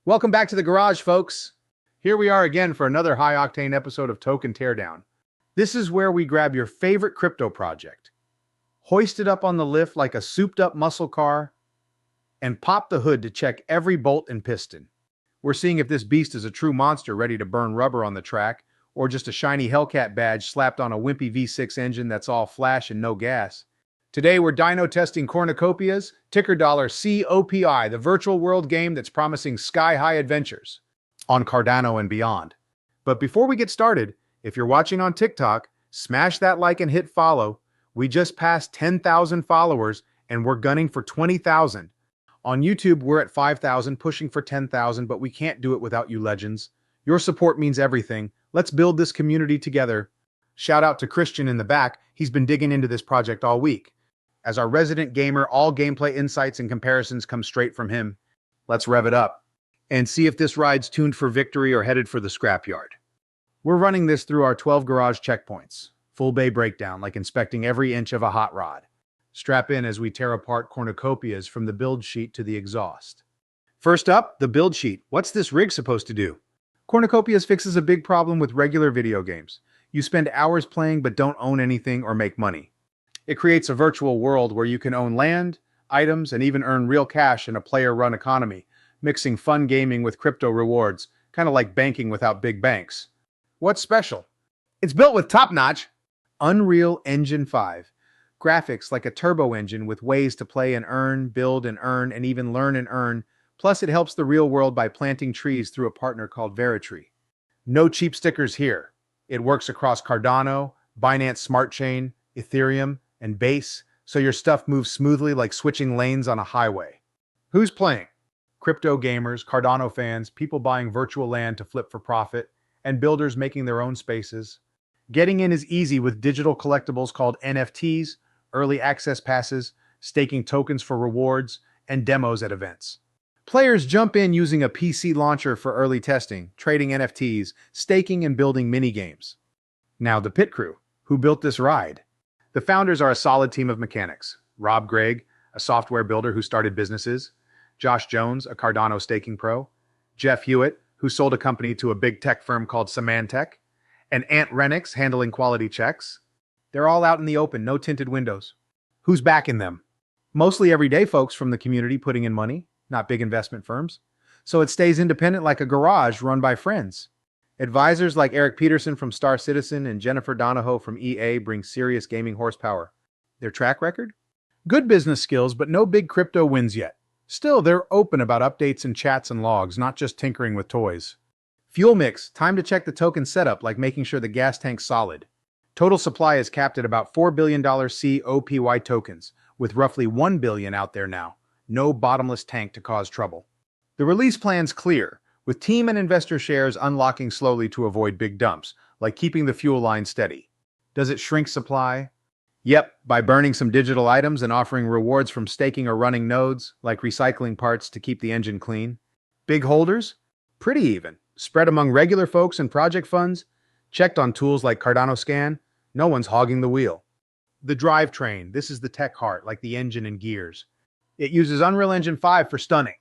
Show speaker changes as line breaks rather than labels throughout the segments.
Welcome back to the garage, folks. Here we are again for another high-octane episode of Token Teardown. This is where we grab your favorite crypto project, hoist it up on the lift like a souped-up muscle car, and pop the hood to check every bolt and piston. We're seeing if this beast is a true monster ready to burn rubber on the track, or just a shiny Hellcat badge slapped on a wimpy V6 engine that's all flash and no gas. Today, we're dyno testing Cornucopias, ticker dollar COPI, the virtual world game that's promising sky-high adventures on Cardano and beyond. But before we get started, if you're watching on TikTok, smash that like and hit follow. We just passed 10,000 followers and we're gunning for 20,000. On YouTube, we're at 5,000, pushing for 10,000, but we can't do it without you legends. Your support means everything. Let's build this community together. Shout out to Christian in the back. He's been digging into this project all week. As our resident gamer, all gameplay insights and comparisons come straight from him. Let's rev it up and see if this ride's tuned for victory or headed for the scrapyard. We're running this through our 12 garage checkpoints. Full bay breakdown, like inspecting every inch of a hot rod. Strap in as we tear apart cornucopias from the build sheet to the exhaust. First up, the build sheet. What's this rig supposed to do? Cornucopias fixes a big problem with regular video games. You spend hours playing but don't own anything or make money. It creates a virtual world where you can own land, items, and even earn real cash in a player-run economy, mixing fun gaming with crypto rewards, kind of like banking without big banks. What's special? It's built with top-notch Unreal Engine 5. Graphics like a turbo engine with ways to play and earn, build and earn, and even learn and earn. Plus, it helps the real world by planting trees through a partner called Veritree. No cheap stickers here. It works across Cardano, Binance Smart Chain, Ethereum, and Base, so your stuff moves smoothly like switching lanes on a highway. Who's playing? Crypto gamers, Cardano fans, people buying virtual land to flip for profit, and builders making their own spaces. Getting in is easy with digital collectibles called NFTs, early access passes, staking tokens for rewards, and demos at events. Players jump in using a PC launcher for early testing, trading NFTs, staking, and building mini-games. Now the pit crew, who built this ride. The founders are a solid team of mechanics. Rob Gregg, a software builder who started businesses. Josh Jones, a Cardano staking pro. Jeff Hewitt, who sold a company to a big tech firm called Symantec. And Ant Renix, handling quality checks. They're all out in the open, no tinted windows. Who's backing them? Mostly everyday folks from the community putting in money, not big investment firms. So it stays independent like a garage run by friends. Advisors like Eric Peterson from Star Citizen and Jennifer Donahoe from EA bring serious gaming horsepower. Their track record? Good business skills, but no big crypto wins yet. Still, they're open about updates and chats and logs, not just tinkering with toys. Fuel mix, time to check the token setup, like making sure the gas tank's solid. Total supply is capped at about $4 billion COPY tokens, with roughly $1 billion out there now. No bottomless tank to cause trouble. The release plan's clear, with team and investor shares unlocking slowly to avoid big dumps, like keeping the fuel line steady. Does it shrink supply? Yep, by burning some digital items and offering rewards from staking or running nodes, like recycling parts to keep the engine clean. Big holders? Pretty even. Spread among regular folks and project funds? Checked on tools like Cardano Scan? No one's hogging the wheel. The drivetrain. This is the tech heart, like the engine and gears. It uses Unreal Engine 5 for stunning.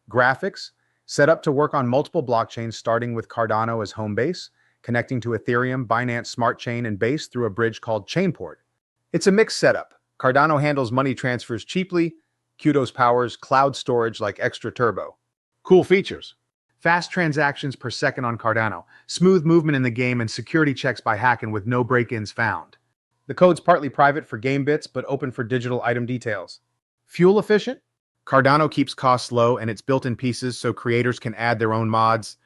Graphics? Set up to work on multiple blockchains starting with Cardano as home base, connecting to Ethereum, Binance Smart Chain, and Base through a bridge called Chainport. It's a mixed setup. Cardano handles money transfers cheaply, Kudos powers cloud storage like Extra Turbo. Cool features. Fast transactions per second on Cardano, smooth movement in the game, and security checks by hacking with no break-ins found. The code's partly private for game bits, but open for digital item details. Fuel efficient? Cardano keeps costs low and it's built in pieces so creators can add their own mods.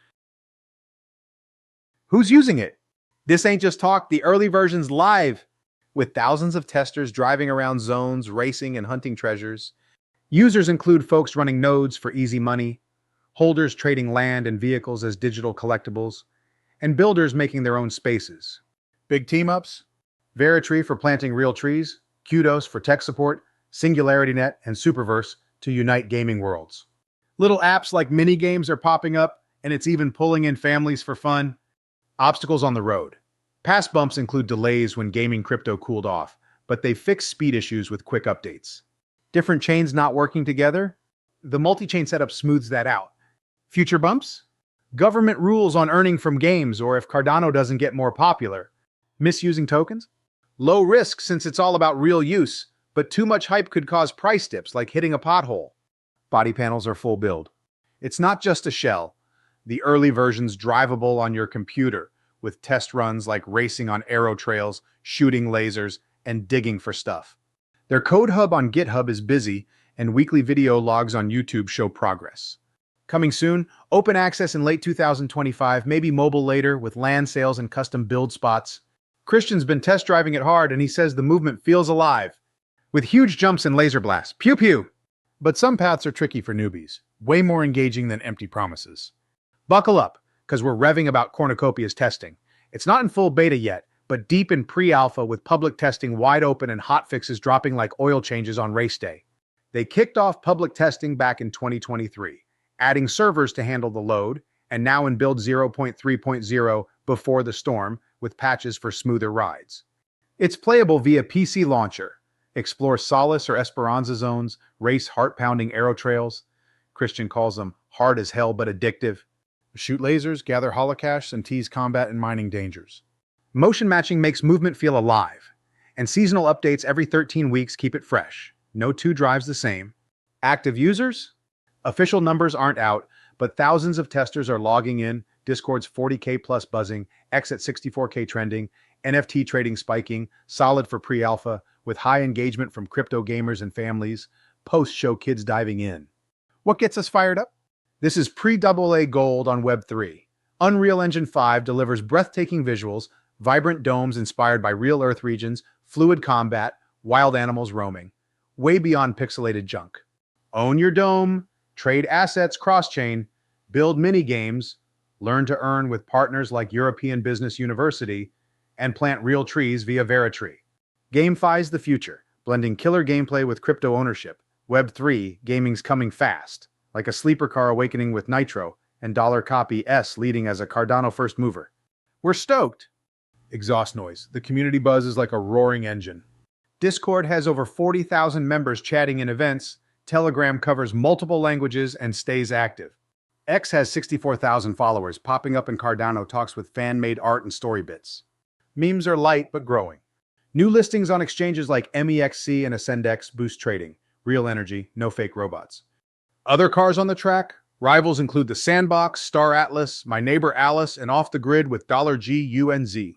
Who's using it? This ain't just talk, the early version's live, with thousands of testers driving around zones, racing, and hunting treasures. Users include folks running nodes for easy money, holders trading land and vehicles as digital collectibles, and builders making their own spaces. Big team-ups? Veritree for planting real trees, Kudos for tech support, SingularityNet, and Superverse to unite gaming worlds. Little apps like mini-games are popping up, and it's even pulling in families for fun. Obstacles on the road. Past bumps include delays when gaming crypto cooled off, but they've fixed speed issues with quick updates. Different chains not working together? The multi-chain setup smooths that out. Future bumps? Government rules on earning from games, or if Cardano doesn't get more popular. Misusing tokens? Low risk since it's all about real use, but too much hype could cause price dips like hitting a pothole. Body panels are full build. It's not just a shell. The early version's drivable on your computer, with test runs like racing on arrow trails, shooting lasers, and digging for stuff. Their code hub on GitHub is busy, and weekly video logs on YouTube show progress. Coming soon, open access in late 2025, maybe mobile later, with LAN sales and custom build spots. Christian's been test driving it hard, and he says the movement feels alive, with huge jumps and laser blasts. Pew pew! But some paths are tricky for newbies, way more engaging than empty promises. Buckle up, because we're revving about Cornucopias testing. It's not in full beta yet, but deep in pre-alpha with public testing wide open and hotfixes dropping like oil changes on race day. They kicked off public testing back in 2023, adding servers to handle the load, and now in build 0.3.0 before the storm, with patches for smoother rides. It's playable via PC launcher. Explore Solace or Esperanza zones, race heart-pounding arrow trails. Christian calls them hard as hell but addictive. Shoot lasers, gather holocaches, and tease combat and mining dangers. Motion matching makes movement feel alive, and seasonal updates every 13 weeks keep it fresh. No two drives the same. Active users? Official numbers aren't out, but thousands of testers are logging in, Discord's 40K plus buzzing, X at 64K trending, NFT trading spiking, solid for pre-alpha, with high engagement from crypto gamers and families. Posts show kids diving in. What gets us fired up? This is pre-AA gold on Web3. Unreal Engine 5 delivers breathtaking visuals, vibrant domes inspired by real Earth regions, fluid combat, wild animals roaming, way beyond pixelated junk. Own your dome, trade assets cross-chain, build mini-games, learn to earn with partners like European Business University, and plant real trees via Veritree. GameFi's the future, blending killer gameplay with crypto ownership. Web3, gaming's coming fast, like a sleeper car awakening with Nitro, and $COPI S leading as a Cardano first mover. We're stoked! Exhaust noise. The community buzz is like a roaring engine. Discord has over 40,000 members chatting in events. Telegram covers multiple languages and stays active. X has 64,000 followers, popping up in Cardano talks with fan-made art and story bits. Memes are light but growing. New listings on exchanges like MEXC and AscendX boost trading. Real energy, no fake robots. Other cars on the track? Rivals include the Sandbox, Star Atlas, My Neighbor Alice, and Off the Grid with $GUNZ.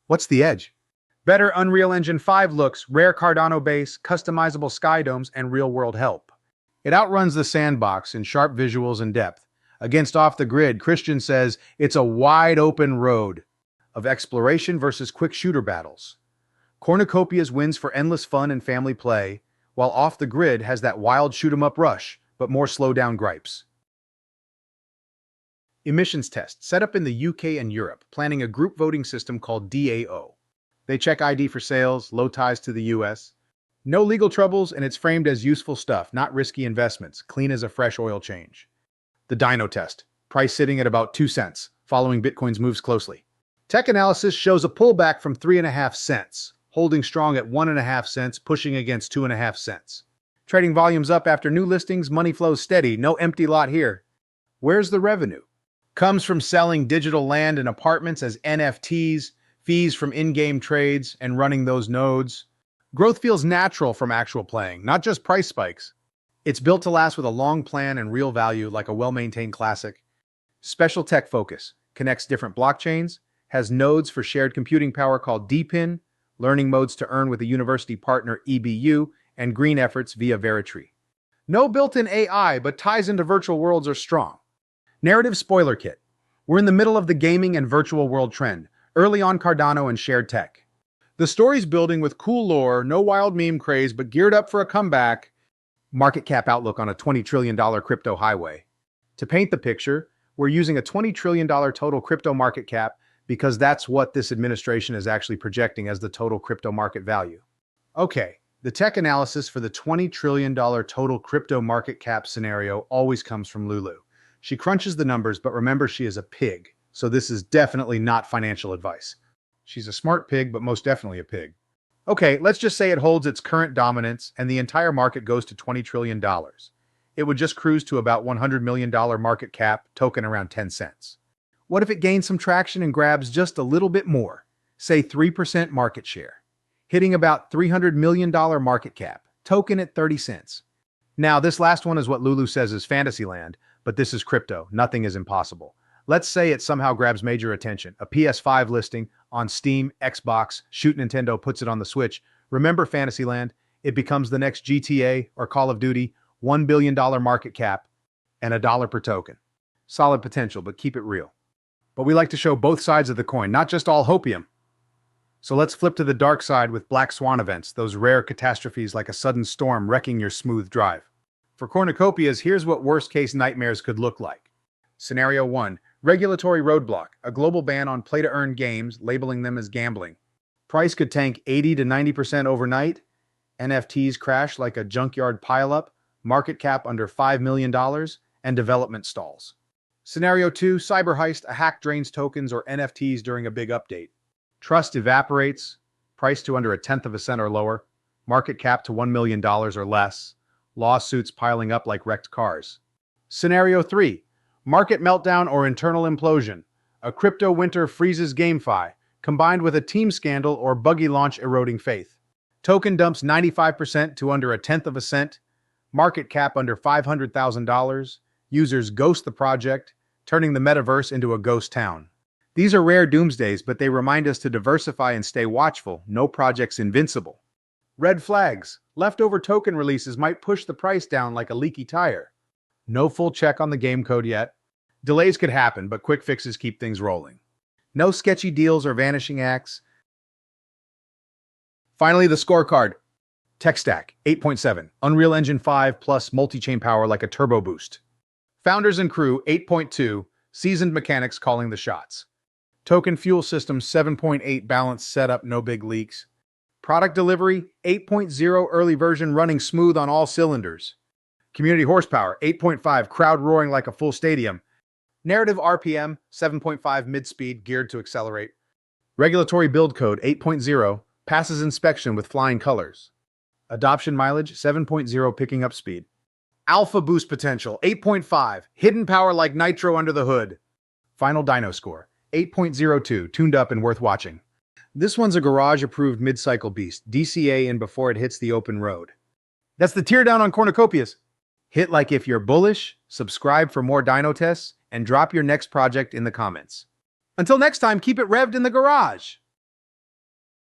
What's the edge? Better Unreal Engine 5 looks, rare Cardano base, customizable sky domes, and real-world help. It outruns the Sandbox in sharp visuals and depth. Against Off the Grid, Christian says it's a wide-open road of exploration versus quick shooter battles. Cornucopias wins for endless fun and family play, while Off the Grid has that wild shoot-'em-up rush, but more slow-down gripes. Emissions test, set up in the UK and Europe, planning a group voting system called DAO. They check ID for sales, low ties to the US. No legal troubles, and it's framed as useful stuff, not risky investments, clean as a fresh oil change. The Dino test, price sitting at about 2 cents, following Bitcoin's moves closely. Tech analysis shows a pullback from 3.5 cents, holding strong at 1.5 cents, pushing against 2.5 cents. Trading volumes up after new listings, money flows steady, no empty lot here. Where's the revenue? Comes from selling digital land and apartments as NFTs, fees from in-game trades, and running those nodes. Growth feels natural from actual playing, not just price spikes. It's built to last with a long plan and real value like a well-maintained classic. Special tech focus, connects different blockchains, has nodes for shared computing power called DPIN, learning modes to earn with a university partner EBU, and green efforts via Veritree. No built-in AI, but ties into virtual worlds are strong. Narrative spoiler kit. We're in the middle of the gaming and virtual world trend, early on Cardano and shared tech. The story's building with cool lore, no wild meme craze, but geared up for a comeback. Market cap outlook on a $20 trillion crypto highway. To paint the picture, we're using a $20 trillion total crypto market cap because that's what this administration is actually projecting as the total crypto market value. Okay, the tech analysis for the $20 trillion total crypto market cap scenario always comes from Lulu. She crunches the numbers, but remember she is a pig, so this is definitely not financial advice. She's a smart pig, but most definitely a pig. Okay, let's just say it holds its current dominance and the entire market goes to $20 trillion. it would just cruise to about $100 million market cap, token around 10 cents. What if it gains some traction and grabs just a little bit more, say 3% market share, hitting about $300 million market cap, token at 30 cents? Now, this last one is what Lulu says is Fantasyland, but this is crypto. Nothing is impossible. Let's say it somehow grabs major attention. A PS5 listing on Steam, Xbox, shoot Nintendo puts it on the Switch. Remember Fantasyland? It becomes the next GTA or Call of Duty, $1 billion market cap, and $1 per token. Solid potential, but keep it real. But we like to show both sides of the coin, not just all hopium. So let's flip to the dark side with black swan events, those rare catastrophes like a sudden storm wrecking your smooth drive. For Cornucopias, here's what worst-case nightmares could look like. Scenario 1. Regulatory roadblock, a global ban on play-to-earn games, labeling them as gambling. Price could tank 80 to 90% overnight. NFTs crash like a junkyard pileup, market cap under $5 million, and development stalls. Scenario 2. Cyber heist, a hack drains tokens or NFTs during a big update. Trust evaporates, price to under 1/10 of a cent or lower, market cap to $1 million or less, lawsuits piling up like wrecked cars. Scenario 3. Market meltdown or internal implosion. A crypto winter freezes GameFi, combined with a team scandal or buggy launch eroding faith. Token dumps 95% to under 1/10 of a cent, market cap under $500,000, users ghost the project, turning the metaverse into a ghost town. These are rare doomsdays, but they remind us to diversify and stay watchful. No project's invincible. Red flags. Leftover token releases might push the price down like a leaky tire. No full check on the game code yet. Delays could happen, but quick fixes keep things rolling. No sketchy deals or vanishing acts. Finally, the scorecard. Tech stack, 8.7. Unreal Engine 5 plus multi-chain power like a turbo boost. Founders and crew, 8.2. Seasoned mechanics calling the shots. Token fuel system, 7.8. Balanced setup, no big leaks. Product delivery, 8.0. Early version running smooth on all cylinders. Community horsepower, 8.5. Crowd roaring like a full stadium. Narrative RPM, 7.5. Mid-speed, geared to accelerate. Regulatory build code, 8.0. Passes inspection with flying colors. Adoption mileage, 7.0. Picking up speed. Alpha boost potential, 8.5. Hidden power like nitro under the hood. Final dyno score, 8.02. Tuned up and worth watching. This one's a garage-approved mid-cycle beast, DCA in before it hits the open road. That's the teardown on Cornucopias. Hit like if you're bullish, subscribe for more dyno tests, and drop your next project in the comments. Until next time, keep it revved in the garage.